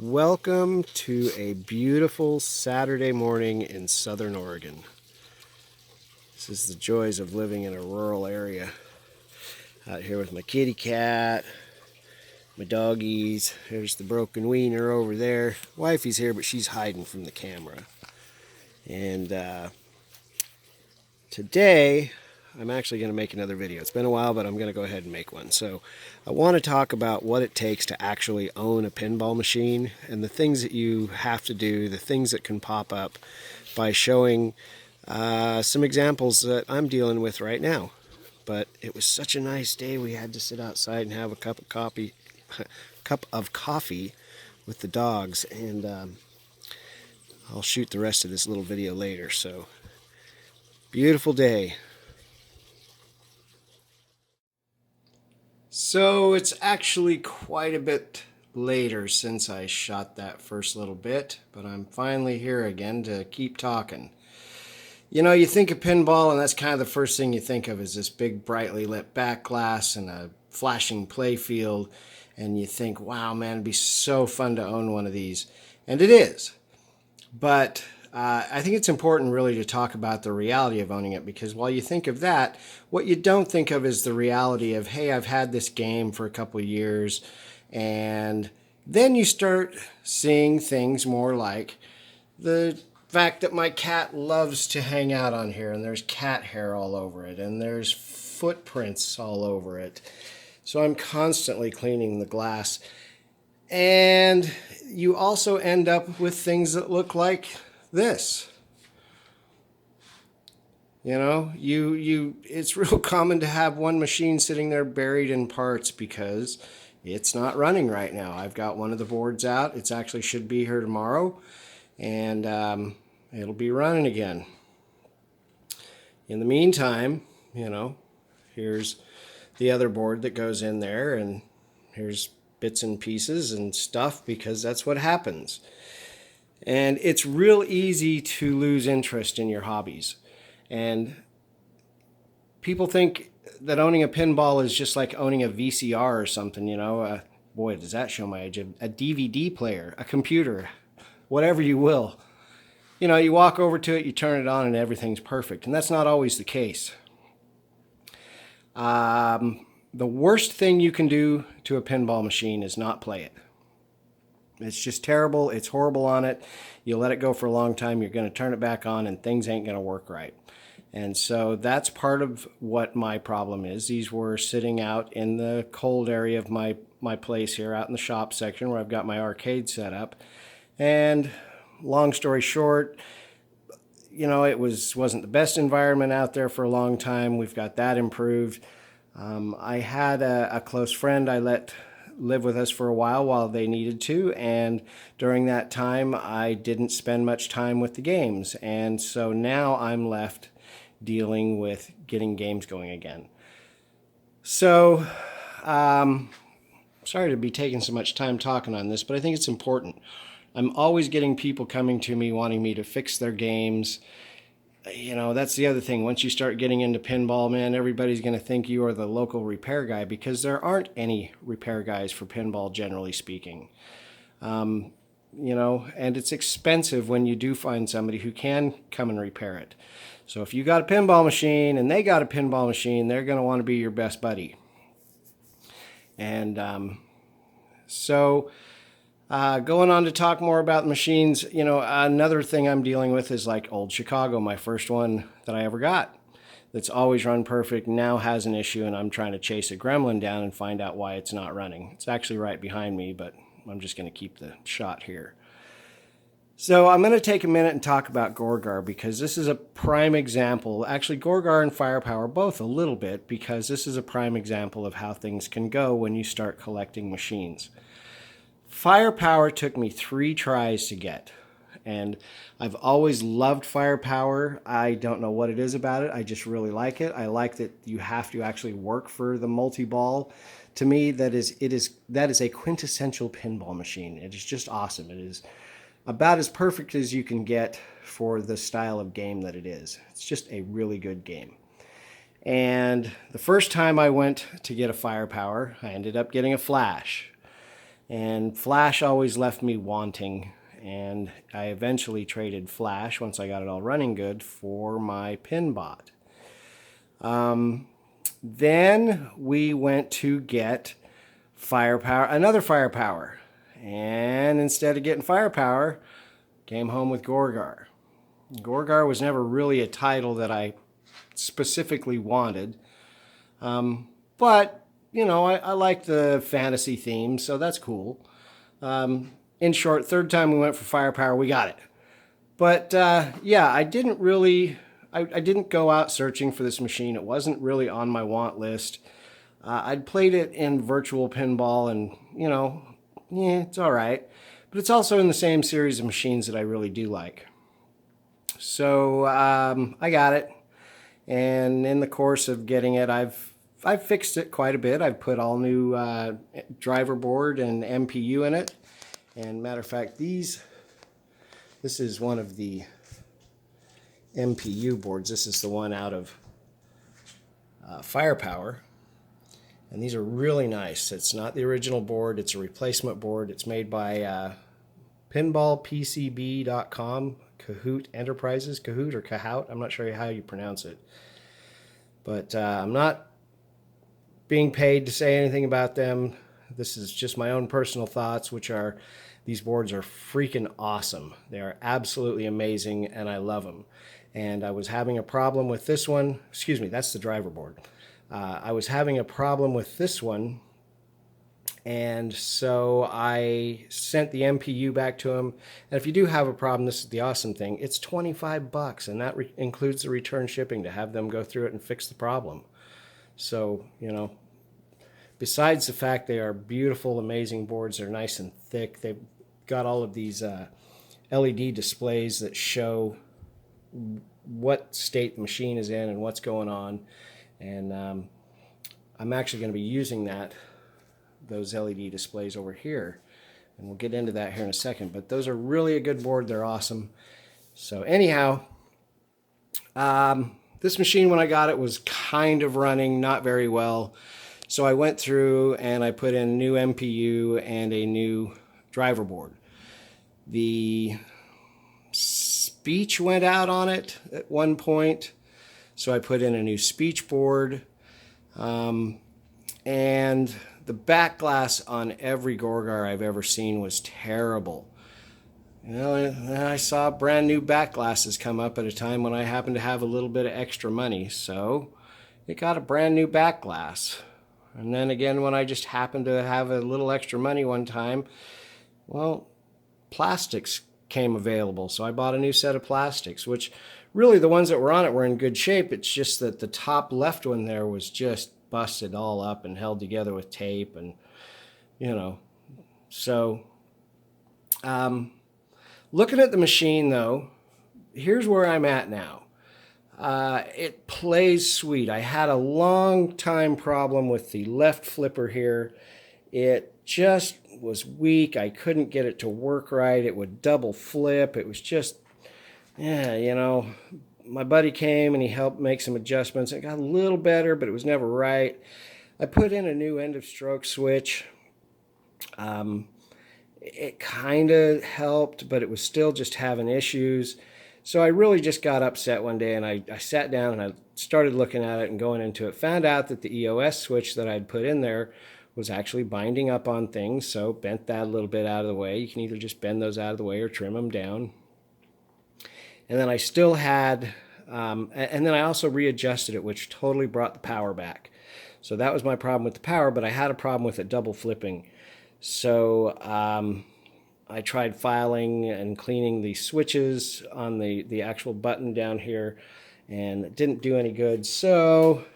Welcome to a beautiful Saturday morning in Southern Oregon. This is the joys of living in a rural area. Out here with my kitty cat, my doggies. There's the broken wiener over there. Wifey's here, but she's hiding from the camera. And today, I'm actually going to make another video. It's been a while, but I'm going to go ahead and make one. So I want to talk about what it takes to actually own a pinball machine and the things that you have to do, the things that can pop up by showing some examples that I'm dealing with right now. But it was such a nice day, we had to sit outside and have a cup of coffee with the dogs, and I'll shoot the rest of this little video later. So beautiful day. So it's actually quite a bit later since I shot that first little bit, but I'm finally here again to keep talking. You know, you think of pinball, and that's kind of the first thing you think of is this big brightly lit back glass and a flashing play field, and you think, wow, man, it'd be so fun to own one of these. And it is. But I think it's important really to talk about the reality of owning it, because while you think of that, what you don't think of is the reality of, hey, I've had this game for a couple of years, and then you start seeing things more like the fact that my cat loves to hang out on here, and there's cat hair all over it, and there's footprints all over it. So I'm constantly cleaning the glass. And you also end up with things that look like this. You know, it's real common to have one machine sitting there buried in parts because it's not running right now. I've got one of the boards out. It's actually should be here tomorrow, and it'll be running again. In the meantime, you know, here's the other board that goes in there, and here's bits and pieces and stuff, because that's what happens. And it's real easy to lose interest in your hobbies. And people think that owning a pinball is just like owning a VCR or something, you know. Boy, does that show my age. A DVD player, a computer, whatever you will. You know, you walk over to it, you turn it on, and everything's perfect. And that's not always the case. The worst thing you can do to a pinball machine is not play it. It's just terrible. It's horrible on it. You let it go for a long time, you're going to turn it back on, and things ain't going to work right. And so that's part of what my problem is. These were sitting out in the cold area of my place here, out in the shop section where I've got my arcade set up. And long story short, you know, it wasn't the best environment out there for a long time. We've got that improved. I had a close friend I let live with us for a while they needed to, and during that time I didn't spend much time with the games, and so now I'm left dealing with getting games going again. So sorry to be taking so much time talking on this, but I think it's important. I'm always getting people coming to me wanting me to fix their games. You know, that's the other thing. Once you start getting into pinball, man, everybody's going to think you are the local repair guy, because there aren't any repair guys for pinball, generally speaking. You know, and it's expensive when you do find somebody who can come and repair it. So if you got a pinball machine and they got a pinball machine, they're going to want to be your best buddy. And going on to talk more about machines, you know, another thing I'm dealing with is like Old Chicago, my first one that I ever got. That's always run perfect, now has an issue, and I'm trying to chase a gremlin down and find out why it's not running. It's actually right behind me, but I'm just going to keep the shot here. So I'm going to take a minute and talk about Gorgar, because this is a prime example. Actually, Gorgar and Firepower, both a little bit, because this is a prime example of how things can go when you start collecting machines. Firepower took me 3 tries to get, and I've always loved Firepower. I don't know what it is about it. I just really like it. I like that you have to actually work for the multi-ball. To me, that is a quintessential pinball machine. It is just awesome. It is about as perfect as you can get for the style of game that it is. It's just a really good game. And the first time I went to get a Firepower, I ended up getting a Flash. And flash always left me wanting. And I eventually traded flash, once I got it all running good, for my Pinbot. Then we went to get Firepower, another Firepower. And instead of getting Firepower, came home with Gorgar. Gorgar was never really a title that I specifically wanted. But, you know, I like the fantasy theme, so that's cool. In short, third time we went for Firepower, we got it. But, yeah, I didn't go out searching for this machine. It wasn't really on my want list. I'd played it in virtual pinball and, you know, yeah, it's all right. But it's also in the same series of machines that I really do like. So I got it. And in the course of getting it, I've fixed it quite a bit. I've put all new driver board and MPU in it. And matter of fact, this is one of the MPU boards. This is the one out of Firepower. And these are really nice. It's not the original board. It's a replacement board. It's made by pinballpcb.com, Kahoot Enterprises, Kahoot or Kahoot. I'm not sure how you pronounce it. But I'm not being paid to say anything about them. This is just my own personal thoughts, which are these boards are freaking awesome. They are absolutely amazing, and I love them. And I was having a problem with this one. Excuse me, that's the driver board. I was having a problem with this one, and so I sent the MPU back to him. And if you do have a problem, this is the awesome thing. It's $25, and that includes the return shipping to have them go through it and fix the problem. So, you know, besides the fact they are beautiful, amazing boards, they're nice and thick. They've got all of these LED displays that show what state the machine is in and what's going on. And I'm actually going to be using those LED displays over here. And we'll get into that here in a second. But those are really a good board. They're awesome. So anyhow, this machine, when I got it, was kind of running not very well. So I went through and I put in a new MPU and a new driver board. The speech went out on it at one point, so I put in a new speech board. And the back glass on every Gorgar I've ever seen was terrible. You know, and I saw brand new back glasses come up at a time when I happened to have a little bit of extra money, so it got a brand new back glass. And then again, when I just happened to have a little extra money one time, well, plastics came available. So I bought a new set of plastics, which really the ones that were on it were in good shape. It's just that the top left one there was just busted all up and held together with tape and, you know. So looking at the machine, though, here's where I'm at now. It plays sweet. I had a long time problem with the left flipper here. It just was weak. I couldn't get it to work right. It would double flip. It was just, yeah, you know, my buddy came and he helped make some adjustments. It got a little better, but it was never right. I put in a new end of stroke switch. It kind of helped, but it was still just having issues. So I really just got upset one day, and I sat down and I started looking at it and going into it. Found out that the EOS switch that I'd put in there was actually binding up on things, so bent that a little bit out of the way. You can either just bend those out of the way or trim them down. And then I still had, and then I also readjusted it, which totally brought the power back. So that was my problem with the power, but I had a problem with it double flipping. So I tried filing and cleaning the switches on the actual button down here, and it didn't do any good. So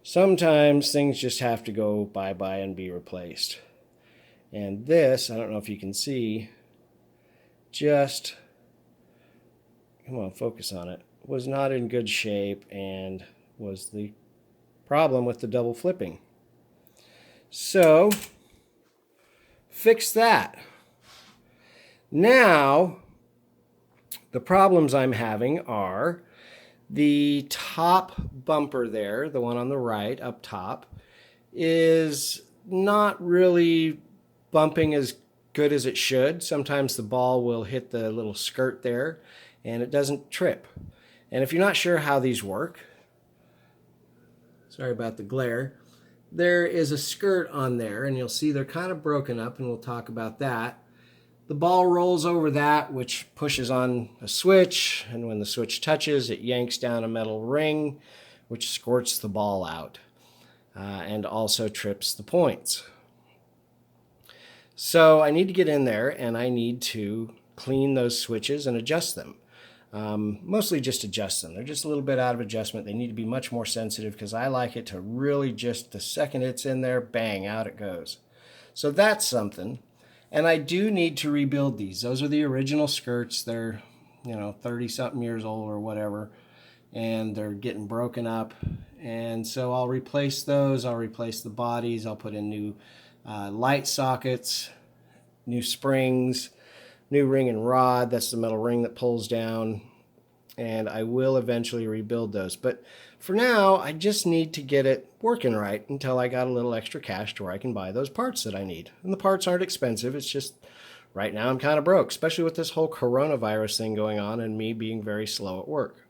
sometimes things just have to go bye-bye and be replaced. And this, I don't know if you can see, just, come on, focus on it, was not in good shape and was the problem with the double flipping. So fix that. Now, the problems I'm having are the top bumper there, the one on the right up top, is not really bumping as good as it should. Sometimes the ball will hit the little skirt there and it doesn't trip. And if you're not sure how these work, sorry about the glare, there is a skirt on there and you'll see they're kind of broken up, and we'll talk about that. The ball rolls over that, which pushes on a switch, and when the switch touches, it yanks down a metal ring, which squirts the ball out and also trips the points. So I need to get in there and I need to clean those switches and adjust them. Mostly just adjust them. They're just a little bit out of adjustment. They need to be much more sensitive because I like it to really just, the second it's in there, bang, out it goes. So that's something. And I do need to rebuild these. Those are the original skirts. They're, 30-something years old or whatever, and they're getting broken up. And so I'll replace those. I'll replace the bodies. I'll put in new light sockets, new springs, new ring and rod. That's the metal ring that pulls down. And I will eventually rebuild those. But for now, I just need to get it working right until I got a little extra cash to where I can buy those parts that I need. And the parts aren't expensive. It's just right now I'm kind of broke, especially with this whole coronavirus thing going on and me being very slow at work.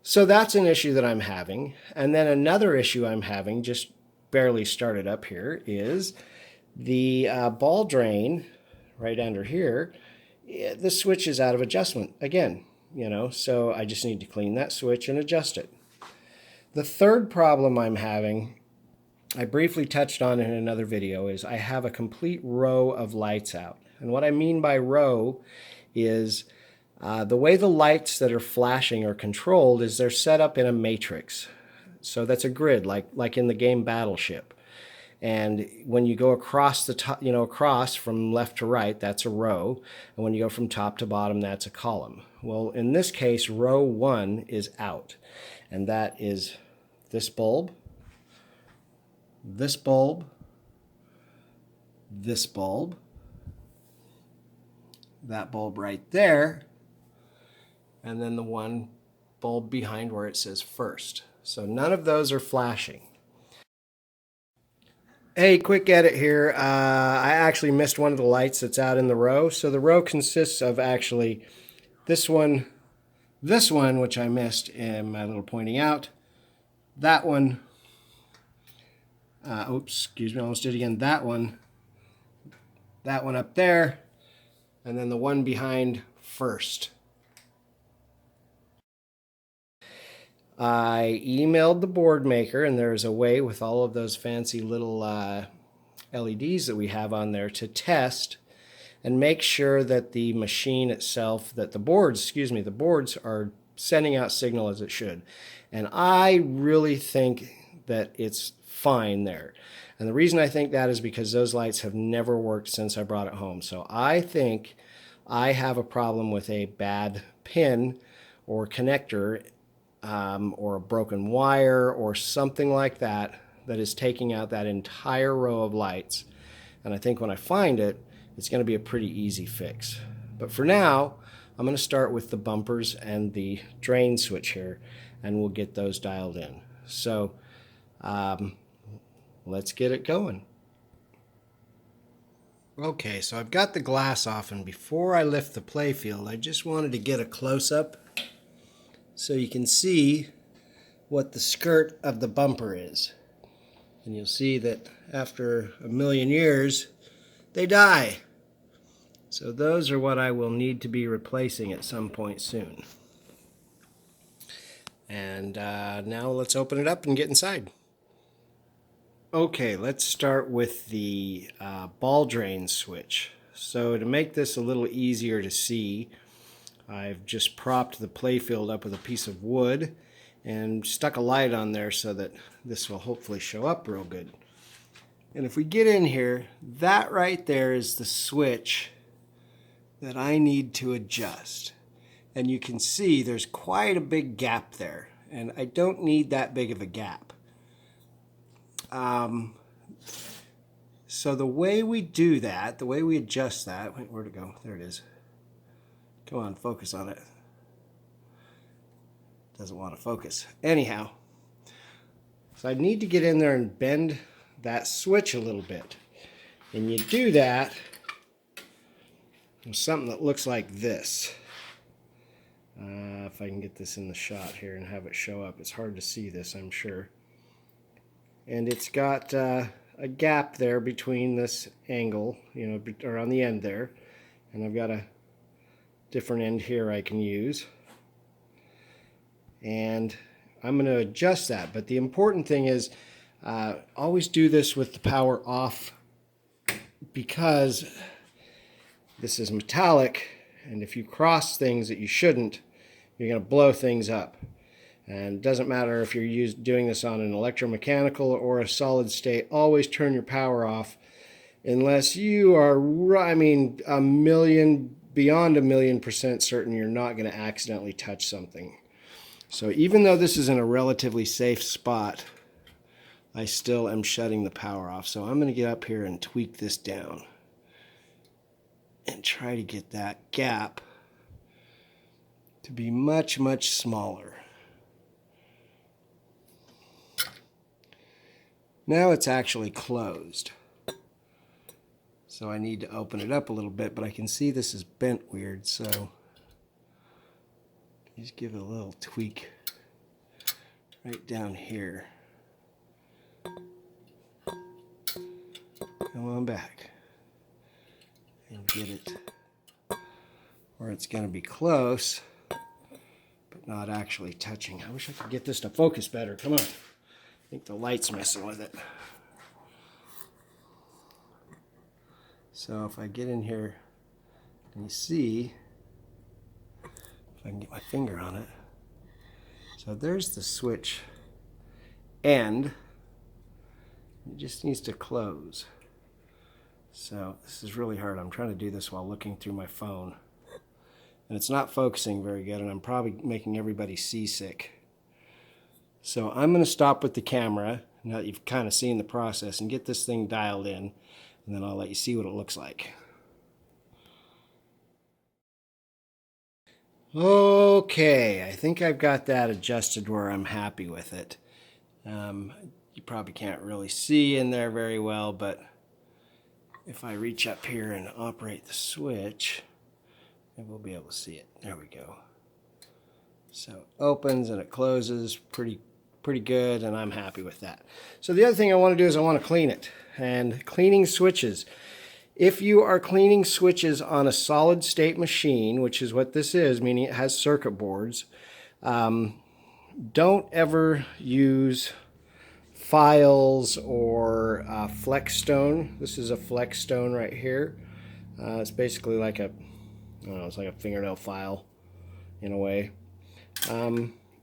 So that's an issue that I'm having. And then another issue I'm having, just barely started up here, is the ball drain right under here. The switch is out of adjustment again. So I just need to clean that switch and adjust it. The third problem I'm having, I briefly touched on in another video, is I have a complete row of lights out. And what I mean by row is the way the lights that are flashing are controlled is they're set up in a matrix. So that's a grid, like in the game Battleship. And when you go across the top, across from left to right, that's a row. And when you go from top to bottom, that's a column. Well, in this case, row 1 is out. And that is this bulb, this bulb, this bulb, that bulb right there, and then the one bulb behind where it says first. So none of those are flashing. Hey, quick edit here. I actually missed one of the lights that's out in the row. So the row consists of actually this one, which I missed in my little pointing out, that one, oops, excuse me, I almost did it again, that one up there, and then the one behind first. I emailed the board maker, and there's a way with all of those fancy little LEDs that we have on there to test and make sure that the machine itself, that the boards are sending out signal as it should. And I really think that it's fine there. And the reason I think that is because those lights have never worked since I brought it home. So I think I have a problem with a bad pin or connector or a broken wire or something like that that is taking out that entire row of lights. And I think when I find it, it's going to be a pretty easy fix. But for now, I'm going to start with the bumpers and the drain switch here, and we'll get those dialed in. So let's get it going. Okay, so I've got the glass off, and before I lift the playfield, I just wanted to get a close-up so you can see what the skirt of the bumper is. And you'll see that after a million years, they die. So those are what I will need to be replacing at some point soon. And now let's open it up and get inside. Okay, let's start with the ball drain switch. So to make this a little easier to see, I've just propped the playfield up with a piece of wood and stuck a light on there so that this will hopefully show up real good. And if we get in here, that right there is the switch that I need to adjust. And you can see there's quite a big gap there, and I don't need that big of a gap. So the way we do that, the way we adjust that, wait, where'd it go? There it is. Come on, focus on it. Doesn't want to focus. Anyhow, so I need to get in there and bend that switch a little bit. And you do that with something that looks like this. If I can get this in the shot here and have it show up. It's hard to see this, I'm sure. And it's got a gap there between this angle, you know, or on the end there. And I've got a different end here I can use. And I'm going to adjust that. But the important thing is always do this with the power off, because this is metallic, and if you cross things that you shouldn't, you're going to blow things up. And it doesn't matter if you're doing this on an electromechanical or a solid state, always turn your power off unless you are, I mean, beyond a million percent certain you're not going to accidentally touch something. So even though this is in a relatively safe spot, I still am shutting the power off. So I'm going to get up here and tweak this down and try to get that gap to be much, much smaller. Now it's actually closed. So I need to open it up a little bit, but I can see this is bent weird, so just give it a little tweak right down here. Come on back and get it where it's going to be close, but not actually touching. I wish I could get this to focus better. Come on. I think the light's messing with it. So if I get in here and you see, if I can get my finger on it. So there's the switch end. It just needs to close. So this is really hard. I'm trying to do this while looking through my phone. And it's not focusing very good, and I'm probably making everybody seasick. So I'm going to stop with the camera, now that you've kind of seen the process, and get this thing dialed in, and then I'll let you see what it looks like. Okay, I think I've got that adjusted where I'm happy with it. You probably can't really see in there very well, but if I reach up here and operate the switch, then we'll be able to see it. There we go. So it opens and it closes pretty good, and I'm happy with that. So the other thing I want to do is I want to clean it. And cleaning switches. If you are cleaning switches on a solid state machine, which is what this is, meaning it has circuit boards, don't ever use files or flex stone. This is a flex stone right here. It's basically like a, I don't know, it's like a fingernail file in a way.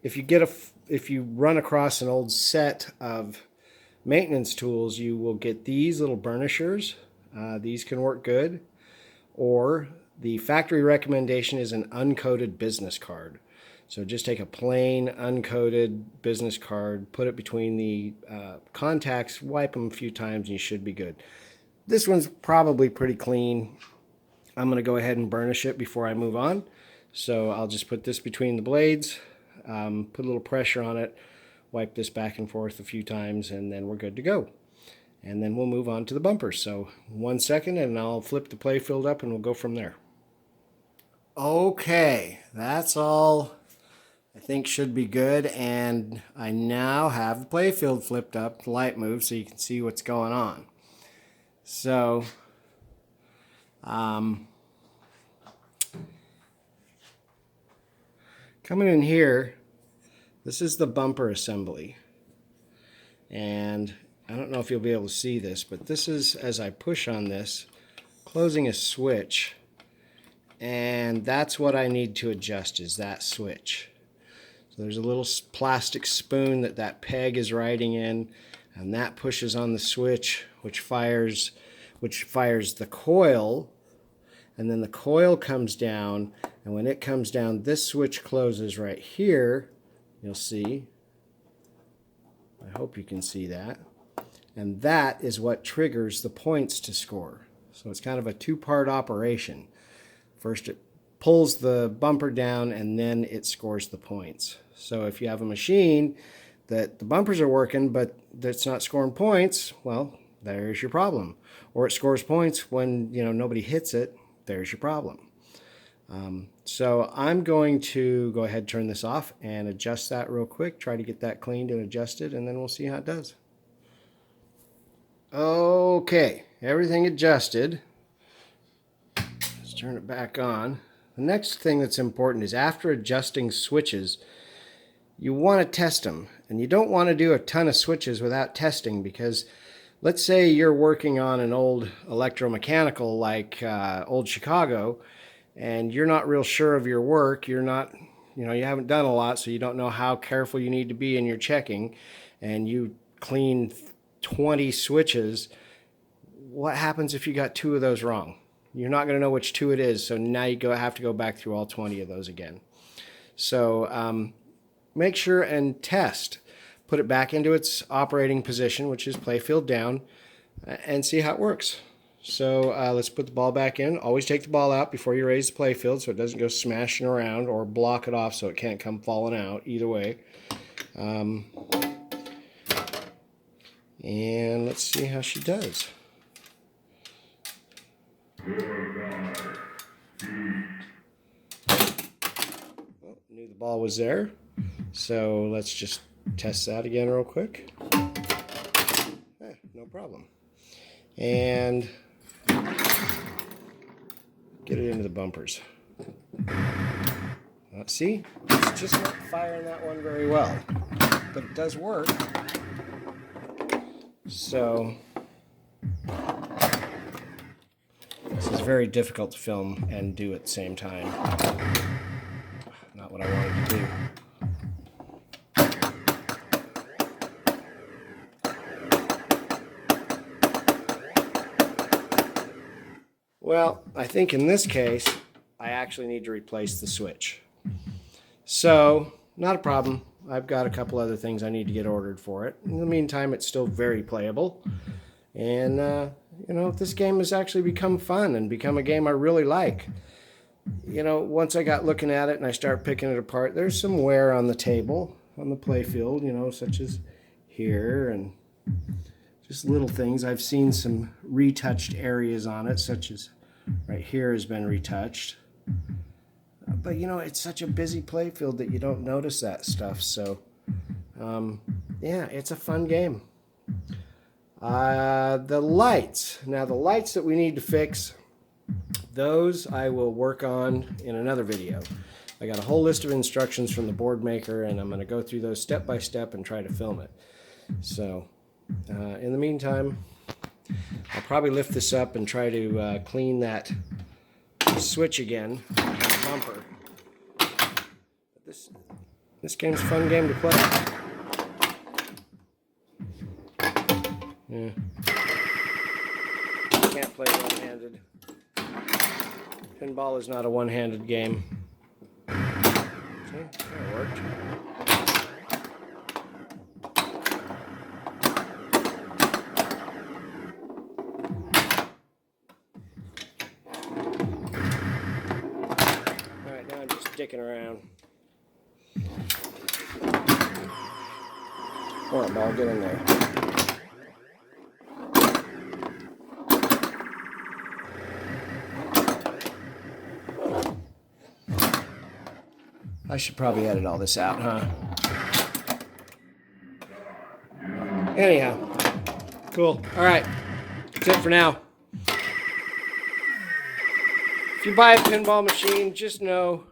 If you run across an old set of maintenance tools, you will get these little burnishers. These can work good. Or the factory recommendation is an uncoated business card. So just take a plain uncoated business card, put it between the contacts, wipe them a few times, and you should be good. This one's probably pretty clean. I'm going to go ahead and burnish it before I move on. So I'll just put this between the blades, put a little pressure on it, wipe this back and forth a few times, and then we're good to go. And then we'll move on to the bumpers. So 1 second, and I'll flip the play field up, and we'll go from there. Okay, that's all I think should be good, and I now have the play field flipped up, the light moved, so you can see what's going on. So, coming in here, this is the bumper assembly, and I don't know if you'll be able to see this, but this is, as I push on this, closing a switch, and that's what I need to adjust, is that switch. So there's a little plastic spoon that peg is riding in, and that pushes on the switch, which fires the coil, and then the coil comes down, and when it comes down, this switch closes right here. You'll see. I hope you can see that. And that is what triggers the points to score. So it's kind of a two-part operation. First it pulls the bumper down, and then it scores the points. So if you have a machine that the bumpers are working but that's not scoring points, well, there's your problem. or it scores points when, you know, nobody hits it, there's your problem. So I'm going to go ahead and turn this off and adjust that real quick, try to get that cleaned and adjusted, and then we'll see how it does. Okay, everything adjusted. Let's turn it back on. The next thing that's important is after adjusting switches, you want to test them. And you don't want to do a ton of switches without testing, because let's say you're working on an old electromechanical like old Chicago, and you're not real sure of your work. You're not, you know, you haven't done a lot, so you don't know how careful you need to be in your checking, and you clean 20 switches. What happens if you got 2 of those wrong? You're not going to know which 2 it is, so now you have to go back through all 20 of those again. So make sure and test. Put it back into its operating position, which is playfield down, and see how it works. So let's put the ball back in. Always take the ball out before you raise the playfield so it doesn't go smashing around, or block it off so it can't come falling out, either way. And let's see how she does. Oh, knew the ball was there. So let's just test that again real quick. No problem. And get it into the bumpers. See, it's just not firing that one very well, but it does work. So this is very difficult to film and do at the same time. Not what I wanted to do. Well, I think in this case, I actually need to replace the switch. So, not a problem. I've got a couple other things I need to get ordered for it. In the meantime, it's still very playable. And, you know, this game has actually become fun and become a game I really like. You know, once I got looking at it and I start picking it apart, there's some wear on the table, on the playfield, you know, such as here, and just little things. I've seen some retouched areas on it, such as right here has been retouched. But, you know, it's such a busy playfield that you don't notice that stuff. So, yeah, it's a fun game. The lights. Now, the lights that we need to fix, those I will work on in another video. I got a whole list of instructions from the board maker, and I'm going to go through those step by step and try to film it. So, in the meantime, I'll probably lift this up and try to clean that switch again on the bumper. This game's a fun game to play. Yeah. Can't play one-handed. Pinball is not a one-handed game. See, that worked. Alright, now I'm just dicking around. Alright, ball, get in there. I should probably edit all this out, huh? Anyhow, cool. All right, that's it for now. If you buy a pinball machine, just know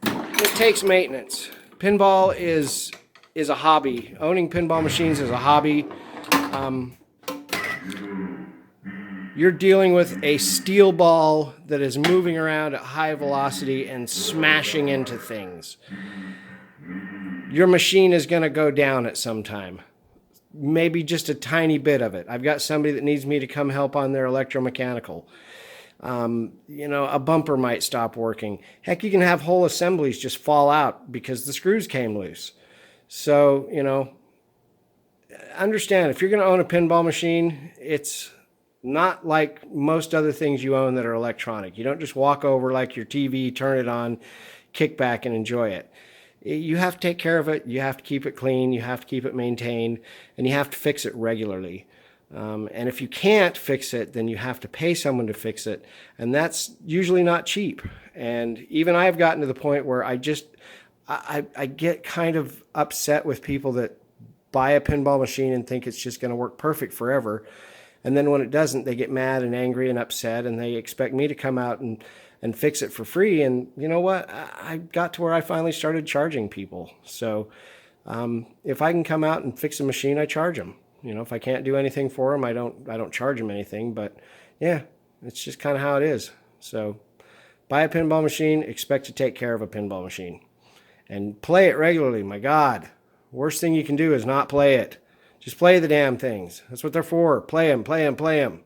it takes maintenance. Pinball is a hobby. Owning pinball machines is a hobby. You're dealing with a steel ball that is moving around at high velocity and smashing into things. Your machine is going to go down at some time. Maybe just a tiny bit of it. I've got somebody that needs me to come help on their electromechanical. You know, a bumper might stop working. Heck, you can have whole assemblies just fall out because the screws came loose. So, you know, understand, if you're going to own a pinball machine, it's not like most other things you own that are electronic. You don't just walk over like your TV, turn it on, kick back and enjoy it. You have to take care of it. You have to keep it clean. You have to keep it maintained, and you have to fix it regularly. And if you can't fix it, then you have to pay someone to fix it. And that's usually not cheap. And even I've gotten to the point where I get kind of upset with people that buy a pinball machine and think it's just going to work perfect forever. And then when it doesn't, they get mad and angry and upset, and they expect me to come out and fix it for free. And you know what? I got to where I finally started charging people. So if I can come out and fix a machine, I charge them. You know, if I can't do anything for them, I don't charge them anything. But yeah, it's just kind of how it is. So buy a pinball machine, expect to take care of a pinball machine, and play it regularly. My God, worst thing you can do is not play it. Just play the damn things. That's what they're for. Play them, play them, play them.